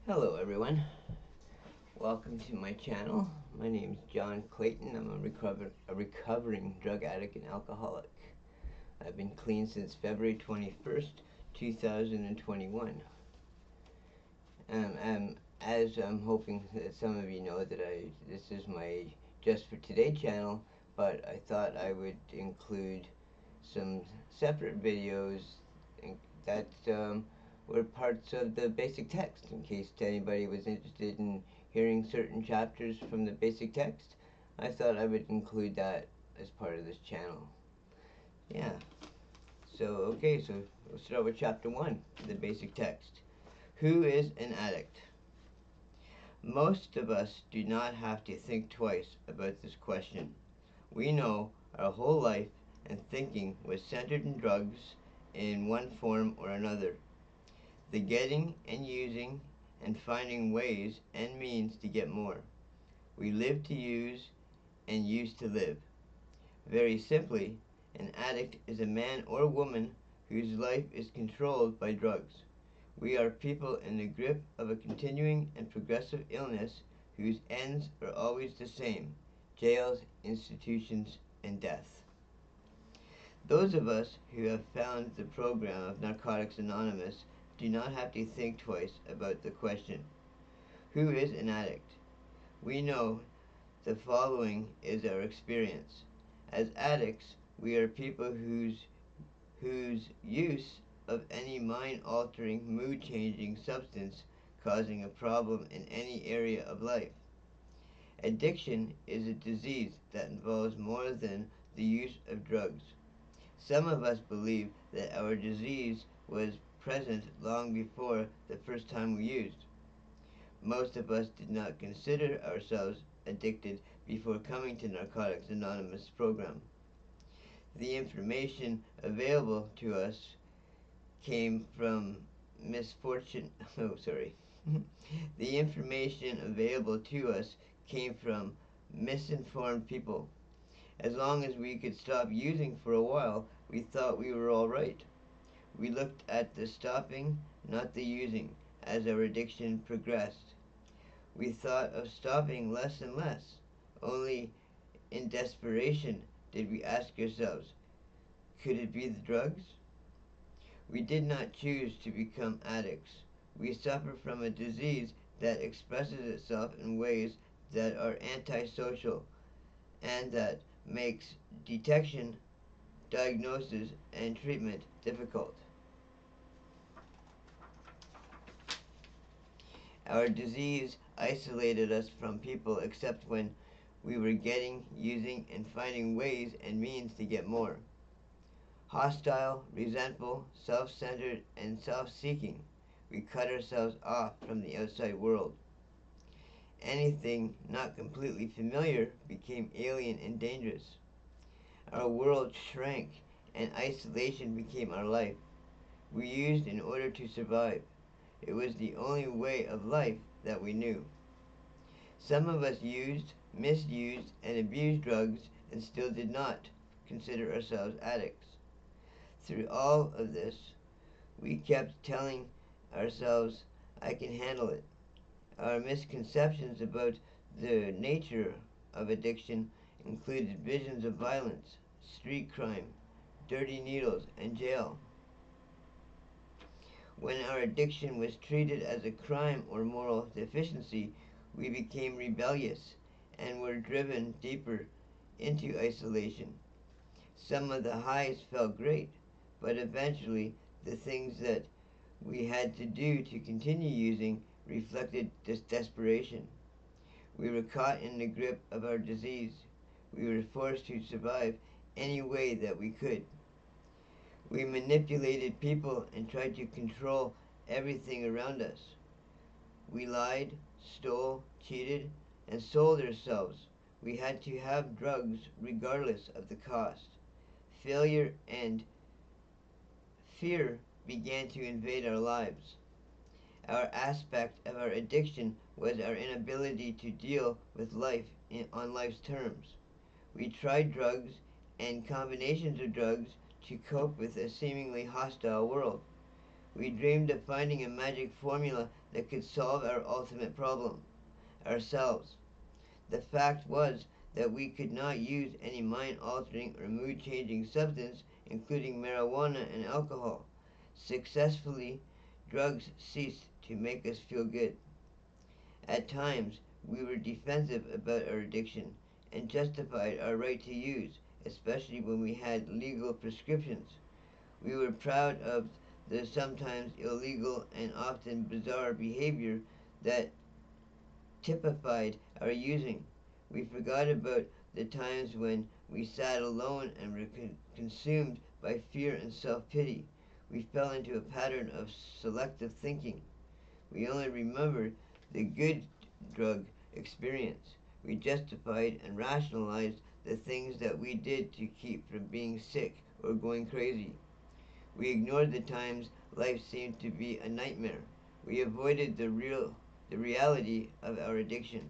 Hello everyone, welcome to my channel. My name is John Clayton. I'm a recovering drug addict and alcoholic. I've been clean since February 21st, 2021. As I'm hoping that some of you know that this is my Just for Today channel, but I thought I would include some separate videos that were parts of the basic text, in case anybody was interested in hearing certain chapters from the basic text. I thought I would include that as part of this channel. Yeah. So we'll start with chapter 1, the basic text. Who is an addict? Most of us do not have to think twice about this question. We know our whole life and thinking was centered in drugs in one form or another. The getting and using and finding ways and means to get more. We live to use and use to live. Very simply, an addict is a man or woman whose life is controlled by drugs. We are people in the grip of a continuing and progressive illness whose ends are always the same: jails, institutions, and death. Those of us who have found the program of Narcotics Anonymous do not have to think twice about the question, who is an addict? We know the following is our experience. As addicts, we are people whose use of any mind-altering, mood-changing substance causing a problem in any area of life. Addiction is a disease that involves more than the use of drugs. Some of us believe that our disease was present long before the first time we used. Most of us did not consider ourselves addicted before coming to Narcotics Anonymous program. The information available to us came from misfortune. Oh, sorry. The information available to us came from misinformed people. As long as we could stop using for a while, we thought we were all right. We looked at the stopping, not the using, as our addiction progressed. We thought of stopping less and less. Only in desperation did we ask ourselves, could it be the drugs? We did not choose to become addicts. We suffer from a disease that expresses itself in ways that are antisocial and that makes detection, diagnosis, and treatment difficult. Our disease isolated us from people except when we were getting, using, and finding ways and means to get more. Hostile, resentful, self-centered, and self-seeking, we cut ourselves off from the outside world. Anything not completely familiar became alien and dangerous. Our world shrank, and isolation became our life. We used in order to survive. It was the only way of life that we knew. Some of us used, misused, and abused drugs and still did not consider ourselves addicts. Through all of this, we kept telling ourselves, I can handle it. Our misconceptions about the nature of addiction included visions of violence, street crime, dirty needles, and jail. When our addiction was treated as a crime or moral deficiency, we became rebellious and were driven deeper into isolation. Some of the highs felt great, but eventually the things that we had to do to continue using reflected this desperation. We were caught in the grip of our disease. We were forced to survive any way that we could. We manipulated people and tried to control everything around us. We lied, stole, cheated, and sold ourselves. We had to have drugs regardless of the cost. Failure and fear began to invade our lives. Our aspect of our addiction was our inability to deal with life on life's terms. We tried drugs and combinations of drugs to cope with a seemingly hostile world. We dreamed of finding a magic formula that could solve our ultimate problem, ourselves. The fact was that we could not use any mind-altering or mood-changing substance, including marijuana and alcohol. Successfully, drugs ceased to make us feel good. At times, we were defensive about our addiction and justified our right to use, especially when we had legal prescriptions. We were proud of the sometimes illegal and often bizarre behavior that typified our using. We forgot about the times when we sat alone and were consumed by fear and self-pity. We fell into a pattern of selective thinking. We only remembered the good drug experience. We justified and rationalized the things that we did to keep from being sick or going crazy. We ignored the times life seemed to be a nightmare. We avoided the reality of our addiction.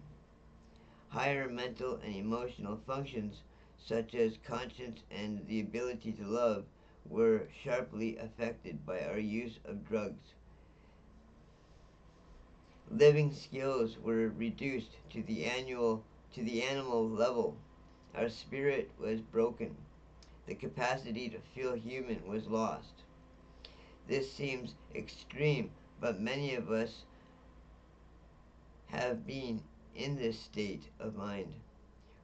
Higher mental and emotional functions, such as conscience and the ability to love, were sharply affected by our use of drugs. Living skills were reduced to the animal level. Our spirit was broken. The capacity to feel human was lost. This seems extreme, but many of us have been in this state of mind.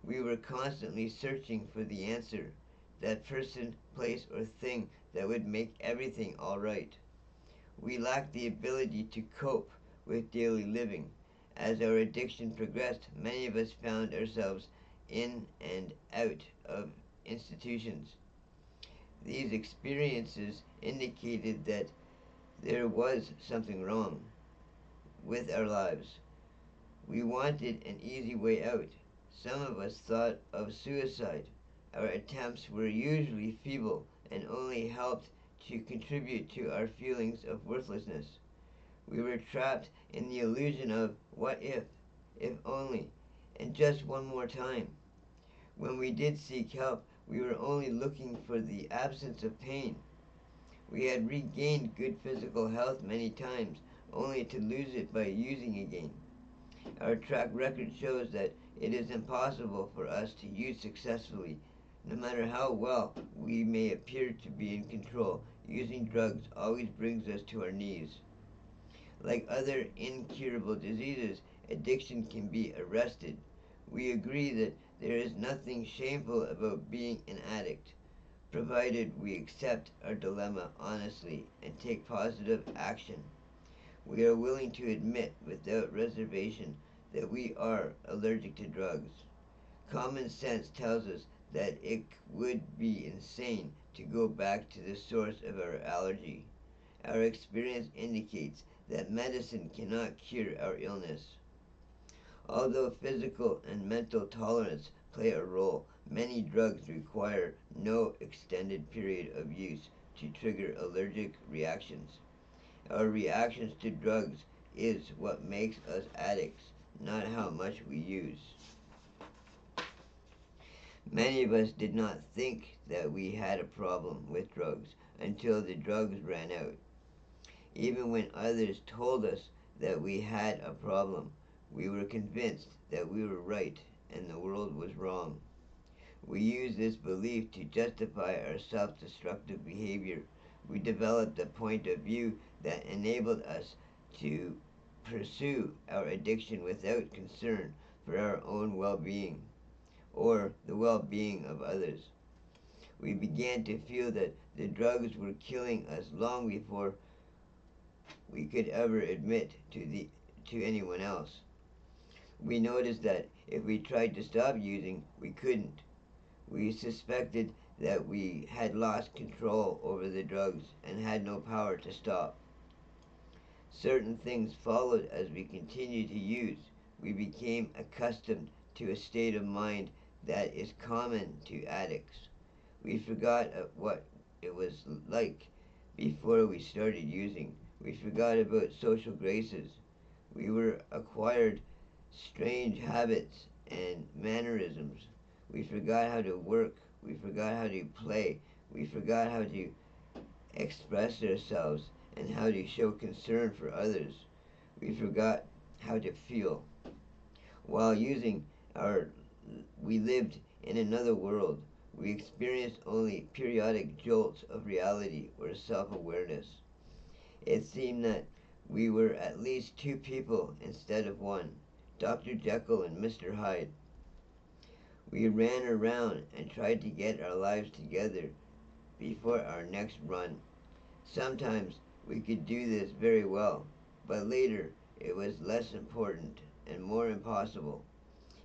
We were constantly searching for the answer, that person, place, or thing that would make everything all right. We lacked the ability to cope with daily living. As our addiction progressed, many of us found ourselves in and out of institutions. These experiences indicated that there was something wrong with our lives. We wanted an easy way out. Some of us thought of suicide. Our attempts were usually feeble and only helped to contribute to our feelings of worthlessness. We were trapped in the illusion of what if only, and just one more time. When we did seek help, we were only looking for the absence of pain. We had regained good physical health many times, only to lose it by using again. Our track record shows that it is impossible for us to use successfully. No matter how well we may appear to be in control, using drugs always brings us to our knees. Like other incurable diseases, addiction can be arrested. We agree that there is nothing shameful about being an addict, provided we accept our dilemma honestly and take positive action. We are willing to admit without reservation that we are allergic to drugs. Common sense tells us that it would be insane to go back to the source of our allergy. Our experience indicates that medicine cannot cure our illness. Although physical and mental tolerance play a role, many drugs require no extended period of use to trigger allergic reactions. Our reactions to drugs is what makes us addicts, not how much we use. Many of us did not think that we had a problem with drugs until the drugs ran out. Even when others told us that we had a problem, we were convinced that we were right and the world was wrong. We used this belief to justify our self-destructive behavior. We developed a point of view that enabled us to pursue our addiction without concern for our own well-being or the well-being of others. We began to feel that the drugs were killing us long before we could ever admit to anyone else. We noticed that if we tried to stop using, we couldn't. We suspected that we had lost control over the drugs and had no power to stop. Certain things followed as we continued to use. We became accustomed to a state of mind that is common to addicts. We forgot what it was like before we started using. We forgot about social graces. We were acquired strange habits and mannerisms. We forgot how to work. We forgot how to play. We forgot how to express ourselves. and how to show concern for others. We forgot how to feel. While using our we lived in another world. We experienced only periodic jolts of reality or self-awareness. It seemed that we were at least two people instead of one, Dr. Jekyll and Mr. Hyde. We ran around and tried to get our lives together before our next run. Sometimes we could do this very well, but later it was less important and more impossible.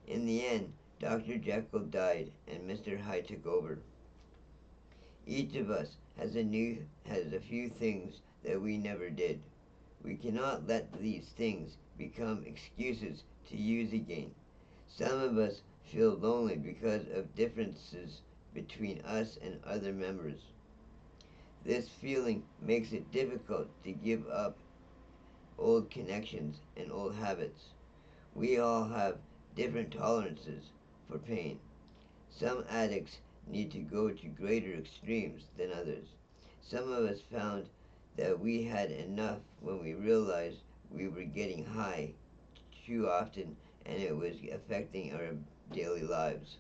In the end, Dr. Jekyll died and Mr. Hyde took over. Each of us has a few things that we never did. We cannot let these things become excuses to use again. Some of us feel lonely because of differences between us and other members. This feeling makes it difficult to give up old connections and old habits. We all have different tolerances for pain. Some addicts need to go to greater extremes than others. Some of us found that we had enough when we realized we were getting high too often and it was affecting our daily lives.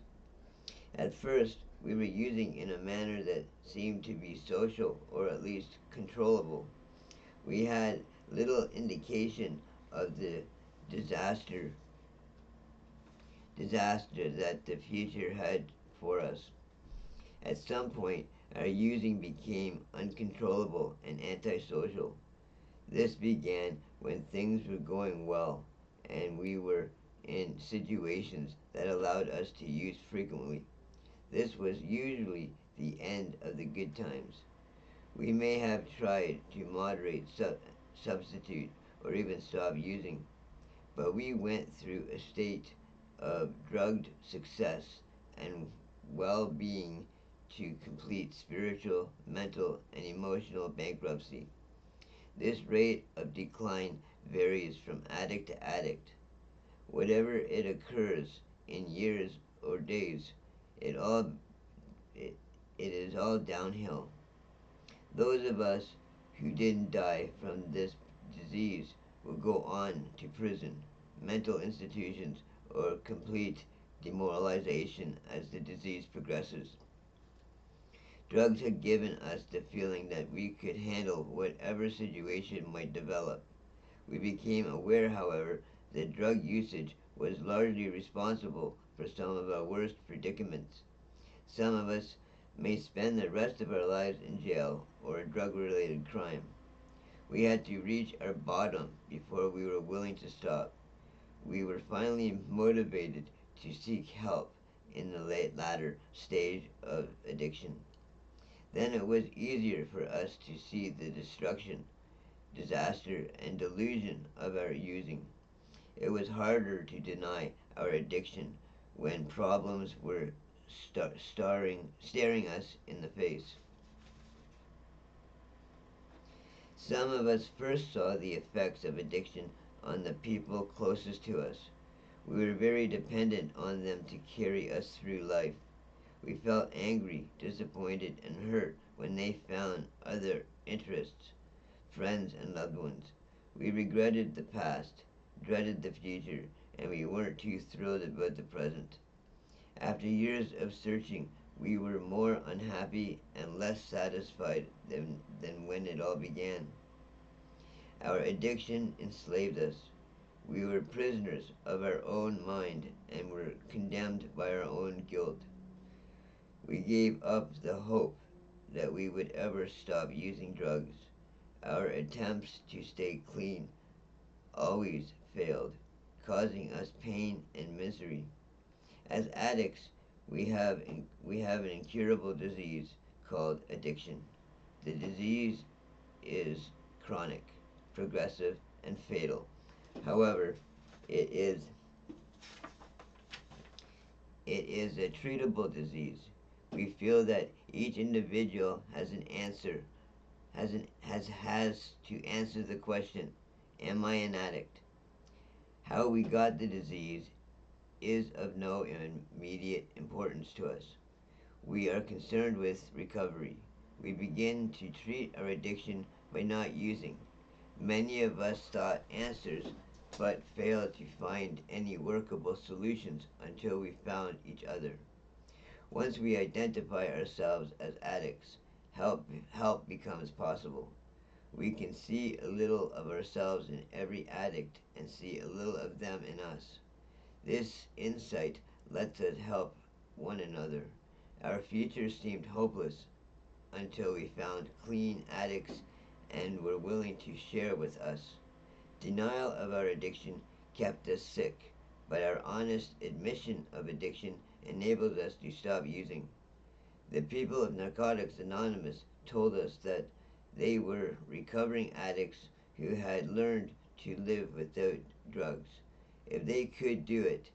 At first, we were using in a manner that seemed to be social or at least controllable. We had little indication of the disaster disaster that the future had for us. At some point, our using became uncontrollable and antisocial. This began when things were going well and we were in situations that allowed us to use frequently. This was usually the end of the good times. We may have tried to moderate, substitute, or even stop using, but we went through a state of drugged success and well-being to complete spiritual, mental, and emotional bankruptcy. This rate of decline varies from addict to addict. Whatever it occurs in years or days, it all it, it is all downhill. Those of us who didn't die from this disease will go on to prison, mental institutions, or complete demoralization as the disease progresses. Drugs had given us the feeling that we could handle whatever situation might develop. We became aware, however, that drug usage was largely responsible for some of our worst predicaments. Some of us may spend the rest of our lives in jail or a drug-related crime. We had to reach our bottom before we were willing to stop. We were finally motivated to seek help in the latter stage of addiction. Then it was easier for us to see the destruction, disaster, and delusion of our using. It was harder to deny our addiction when problems were staring us in the face. Some of us first saw the effects of addiction on the people closest to us. We were very dependent on them to carry us through life. We felt angry, disappointed, and hurt when they found other interests, friends, and loved ones. We regretted the past, dreaded the future, and we weren't too thrilled about the present. After years of searching, we were more unhappy and less satisfied than when it all began. Our addiction enslaved us. We were prisoners of our own mind and were condemned by our own guilt. We gave up the hope that we would ever stop using drugs. Our attempts to stay clean always failed, causing us pain and misery. As addicts, we have an incurable disease called addiction. The disease is chronic, progressive, and fatal. However, it is a treatable disease. We feel that each individual has an answer, has to answer the question, am I an addict? How we got the disease is of no immediate importance to us. We are concerned with recovery. We begin to treat our addiction by not using. Many of us sought answers but failed to find any workable solutions until we found each other. Once we identify ourselves as addicts, help becomes possible. We can see a little of ourselves in every addict and see a little of them in us. This insight lets us help one another. Our future seemed hopeless until we found clean addicts and were willing to share with us. Denial of our addiction kept us sick, but our honest admission of addiction enabled us to stop using. The people of Narcotics Anonymous told us that they were recovering addicts who had learned to live without drugs. If they could do it,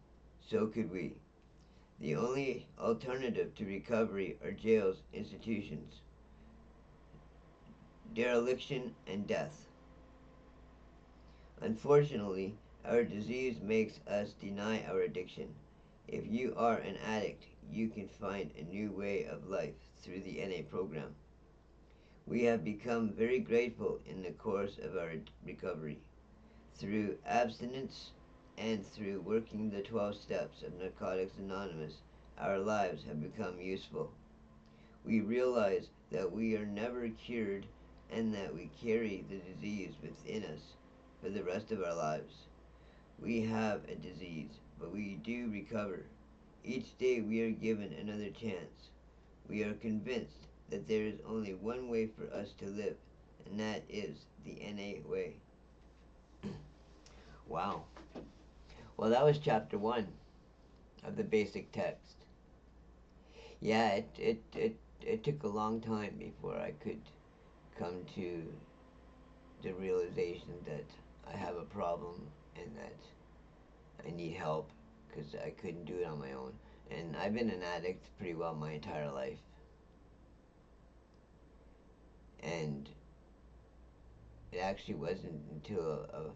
so could we. The only alternative to recovery are jails, institutions, dereliction, and death. Unfortunately, our disease makes us deny our addiction. If you are an addict, you can find a new way of life through the NA program. We have become very grateful in the course of our recovery. Through abstinence and through working the 12 steps of Narcotics Anonymous, our lives have become useful. We realize that we are never cured and that we carry the disease within us for the rest of our lives. We have a disease, but we do recover. Each day we are given another chance. We are convinced that there is only one way for us to live, and that is the NA way. Wow. Well, that was chapter 1 of the basic text. Yeah, it took a long time before I could come to the realization that I have a problem and that I need help because I couldn't do it on my own. And I've been an addict pretty well my entire life. And it actually wasn't until a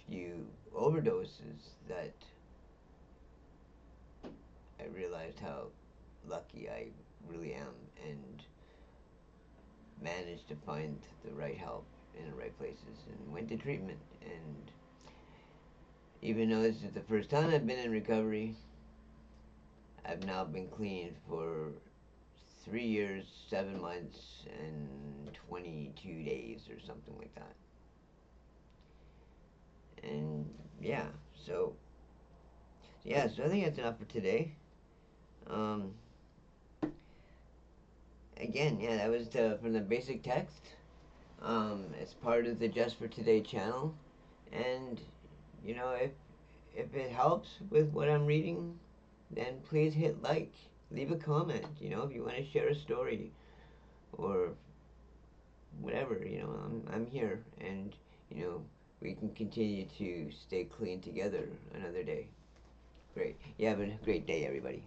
few overdoses that I realized how lucky I really am and managed to find the right help in the right places and went to treatment. And even though this is the first time I've been in recovery, I've now been clean for 3 years, 7 months, and 22 days or something like that. And yeah, so so I think that's enough for today. Um, Again, yeah, that was from the basic text. It's part of the Just for Today channel, and you know, if it helps with what I'm reading, then please hit like, leave a comment. You know, if you want to share a story or whatever, you know, I'm here, and you know, we can continue to stay clean together another day. Great. You have a great day, everybody.